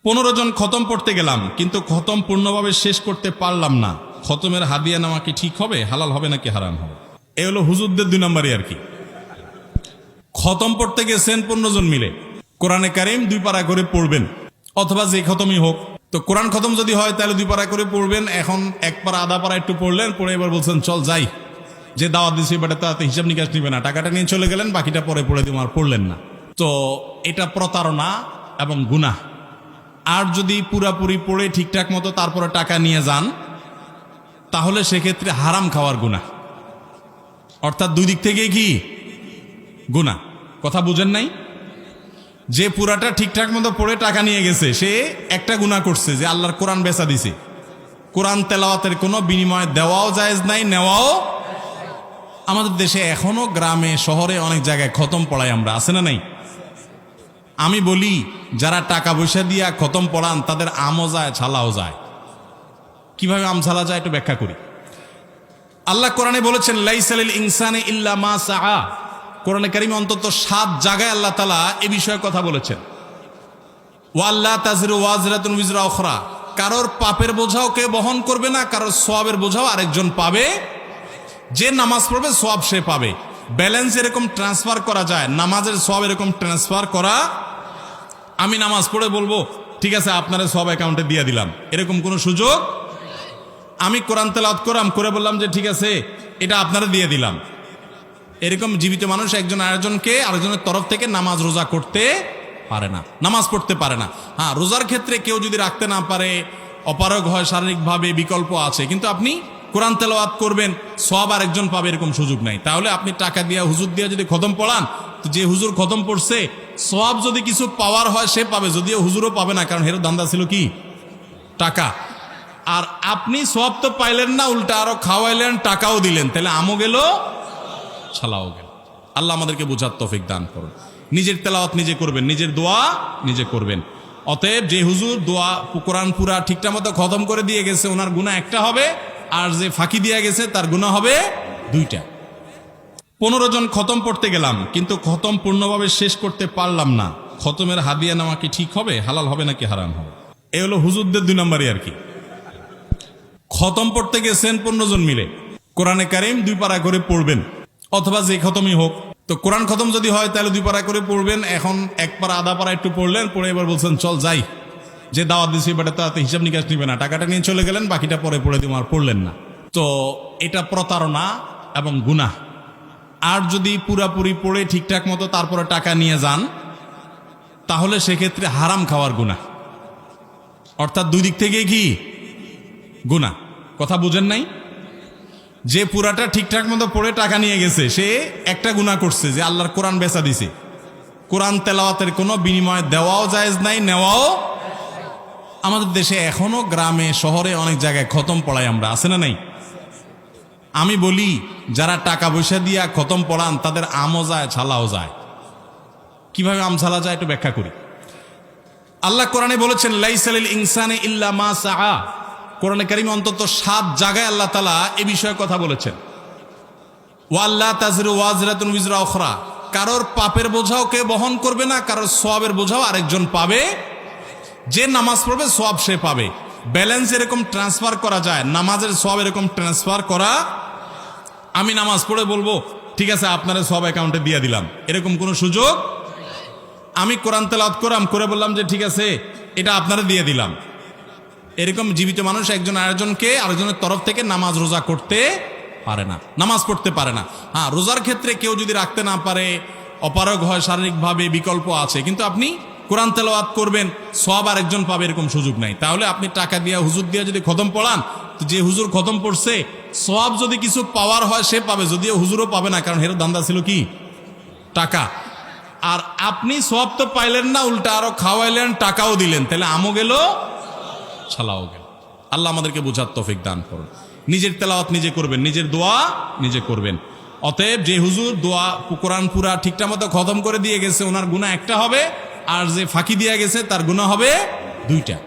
15 জন খতম পড়তে গেলাম, কিন্তু খতম পূর্ণভাবে শেষ করতে পারলাম না। খতমের হাদিয়া নেওয়া কি ঠিক হবে, হালাল হবে নাকি হারাম হবে? এ হলো হুজুরদের 2 নম্বরই আর কি। খতম পড়তে গেছেন 15 জন মিলে, কোরআনে কারিম 2 পারা করে পড়বেন, অথবা যে খতমই হোক। তো কোরআন খতম যদি হয় তাহলে 2 পারা করে পড়বেন। এখন 1 পারা আধা পারা একটু পড়লেন, পড়ে এবার বলছেন চল যাই, যে দাওয়াত দিছি বাট তাতে হিসাব নিকাশ নিবে না, টাকাটা নিয়ে চলে গেলেন, বাকিটা পরে পড়ে দিব, আর পড়লেন না। তো এটা প্রতারণা এবং গুনাহ। আর যদি পুরাপুরি পড়ে ঠিকঠাক মতো তারপরে টাকা নিয়ে যান, তাহলে সেক্ষেত্রে হারাম খাওয়ার গুনাহ। অর্থাৎ 2 দিক থেকেই কি গুনাহ। কথা বুঝেন নাই? যে পুরাটা ঠিকঠাক মতো পড়ে টাকা নিয়ে গেছে, সে একটা গুনাহ করছে, যে আল্লাহর কোরআন বেচা দিছে। কোরআন তেলাওয়াতের কোনো বিনিময় দেওয়াও জায়েজ নাই, নেওয়াও। আমাদের দেশে এখনো গ্রামে শহরে অনেক জায়গায় খতম পড়াই আমরা, আছে না নাই? আমি বলি, যারা টাকা পয়সা দিয়া খতম পড়ান তাদের আমও যায় ছালাও যায়। কিভাবে আম ছালা যায় একটু ব্যাখ্যা করি। আল্লাহ কোরআনে বলেছেন লাইসালিল ইনসানি ইল্লা মা সাআ। কোরআনে কারিমে অন্তত 7 জায়গায় আল্লাহ তাআলা এই বিষয়ে কথা বলেছেন। ওয়াল্লা তাযিরু ওয়াজিরাতুন উযরা উখরা। কারোর পাপের বোঝাও কে বহন করবে না, কারোর সওয়াবের বোঝাও আরেকজন পাবে। যে নামাজ পড়বে সওয়াব সে পাবে। ব্যালেন্স এরকম ট্রান্সফার করা যায়, নামাজের সওয়াব এরকম ট্রান্সফার করা। আমি নামাজ পড়ে বলবো ঠিক আছে আপনারা সব অ্যাকাউন্টে দিয়ে দিলাম, এরকম কোনো সুযোগ। আমি কোরআন তেলাওয়াত করে বললাম যে ঠিক আছে এটা আপনারা দিয়ে দিলাম, এরকম জীবিত মানুষ একজন আরেকজনের তরফ থেকে নামাজ রোজা করতে পারে না, নামাজ পড়তে পারে না। হ্যাঁ, রোজার ক্ষেত্রে কেউ যদি রাখতে না পারে, অপারগ হয় শারীরিকভাবে, বিকল্প আছে, কিন্তু আপনি কোরআন তেলাওয়াত করবেন, সওয়াব আরেকজন পাবে, এরকম সুযোগ নাই। তাহলে আপনি টাকা দিয়া হুজুর দিয়া যদি খতম পড়ান, তো যে হুজুর খতম পড়ছে সওয়াব যদি কিছু পাওয়ার হয় সে পাবে, যদিও হুজুরও পাবে না, কারণ হেরো দান্দা ছিল কি টাকা। আর আপনি সওয়াব তো পাইলেন না, উল্টা আরো খাওয়াইলেন, টাকাও দিলেন, তাহলে আমও গেল ছালাও গেল। আল্লাহ আমাদেরকে বুঝার তৌফিক দান করুন। নিজের তেলাওয়াত নিজে করবেন, নিজের দোয়া নিজে করবেন। অতএব যে হুজুর দোয়া কোরআন পুরা ঠিকঠাক মতো খতম করে দিয়ে গেছে, ওনার গুনাহ একটা হবে, আর যে ফাঁকি দিয়ে গেছে তার গুনাহ হবে 2টা। 15 জন খতম পড়তে গেলাম, কিন্তু খতম পূর্ণভাবে শেষ করতে পারলাম না। খতমের হাদিয়া নেওয়া কি ঠিক হবে, হালাল হবে নাকি হারাম হবে? এ হলো হুজুরদের 2 নম্বরই আর কি। খতম পড়তে গেছেন 15 জন মিলে, কোরআনে কারিম 2 পারা করে পড়বেন, অথবা যে খতমই হোক। তো কোরআন খতম যদি হয় তাহলে 2 পারা করে পড়বেন। এখন 1 পারা আধা পারা একটু পড়লেন, পড়ে এবার বলছেন চল যাই, যে দাওয়াত দিছি বাট তাতে হিসাব নিকাশ নিবে না, টাকাটা নিয়ে চলে গেলেন, বাকিটা পরে পড়ে দিব, আর পড়লেন না। তো এটা প্রতারণা এবং গুনাহ। আর যদি পুরাপুরি পড়ে ঠিকঠাক মতো তারপরে টাকা নিয়ে যান, তাহলে সেক্ষেত্রে হারাম খাওয়ার গুনাহ। অর্থাৎ 2 দিক থেকেই কি গুনাহ। কথা বুঝেন নাই? যে পুরাটা ঠিকঠাক মতো পড়ে টাকা নিয়ে গেছে, সে একটা গুনাহ করছে, যে আল্লাহর কোরআন বেচা দিছে। কোরআন তেলাওয়াতের কোনো বিনিময় দেওয়াও জায়েজ নাই, নেওয়াও। আমাদের দেশে এখনো গ্রামে শহরে অনেক জায়গায় খতম পড়াই আমরা, আছে না নাই? আমি বলি, যারা টাকা পয়সা দিয়া খতম পড়ান তাদের আমও যায় ছালাও যায়। কিভাবে আম ছালা যায় একটু ব্যাখ্যা করি। আল্লাহ কোরআনে বলেছেন লাইসালিল ইনসানি ইল্লা মা সাআ। কোরআনে কারিমে অন্তত 7 জায়গায় আল্লাহ তাআলা এই বিষয়ে কথা বলেছেন। ওয়াল্লা তাযিরু ওয়াজিরাতুন উযরা উখরা। কারোর পাপের বোঝাও কে বহন করবে না, কারোর সওয়াবের বোঝাও আরেকজন পাবে। যে নামাজ পড়বে সওয়াব সে পাবে। ব্যালেন্স এরকম ট্রান্সফার করা যায়, নামাজের সওয়াব এরকম ট্রান্সফার করা। আমি নামাজ পড়ে বলবো ঠিক আছে আপনারা সব অ্যাকাউন্টে দিয়ে দিলাম, এরকম কোনো সুযোগ। আমি কোরআন তেলাওয়াত করে বললাম যে ঠিক আছে এটা আপনারা দিয়ে দিলাম, এরকম জীবিত মানুষ একজন আরেকজনের তরফ থেকে নামাজ রোজা করতে পারে না, নামাজ পড়তে পারে না। হ্যাঁ, রোজার ক্ষেত্রে কেউ যদি রাখতে না পারে, অপারগ হয় শারীরিকভাবে, বিকল্প আছে, কিন্তু আপনি কোরআন তেলাওয়াত করবেন, সওয়াব আরেকজন পাবে, এরকম সুযোগ নাই। তাহলে আপনি টাকা দিয়া হুজুর দিয়া যদি খতম পড়ান, তো যে হুজুর খতম পড়ছে সওয়াব যদি কিছু পাওয়ার হয় সে পাবে, যদিও হুজুরও পাবে না, কারণ হেরো দান্দা ছিল কি টাকা। আর আপনি সওয়াব তো পাইলেন না, উল্টা আরো খাওয়াইলেন, টাকাও দিলেন, তাহলে আমও গেল ছালাও গেল। আল্লাহ আমাদেরকে বুঝার তৌফিক দান করুন। নিজের তেলাওয়াত নিজে করবেন, নিজের দোয়া নিজে করবেন। অতএব যে হুজুর দোয়া কোরআন পুরা ঠিকঠাক মতো খতম করে দিয়ে গেছে, ওনার গুনাহ একটা হবে, আর যে ফাঁকি দিয়ে গেছে তার গুনাহ হবে 2টা।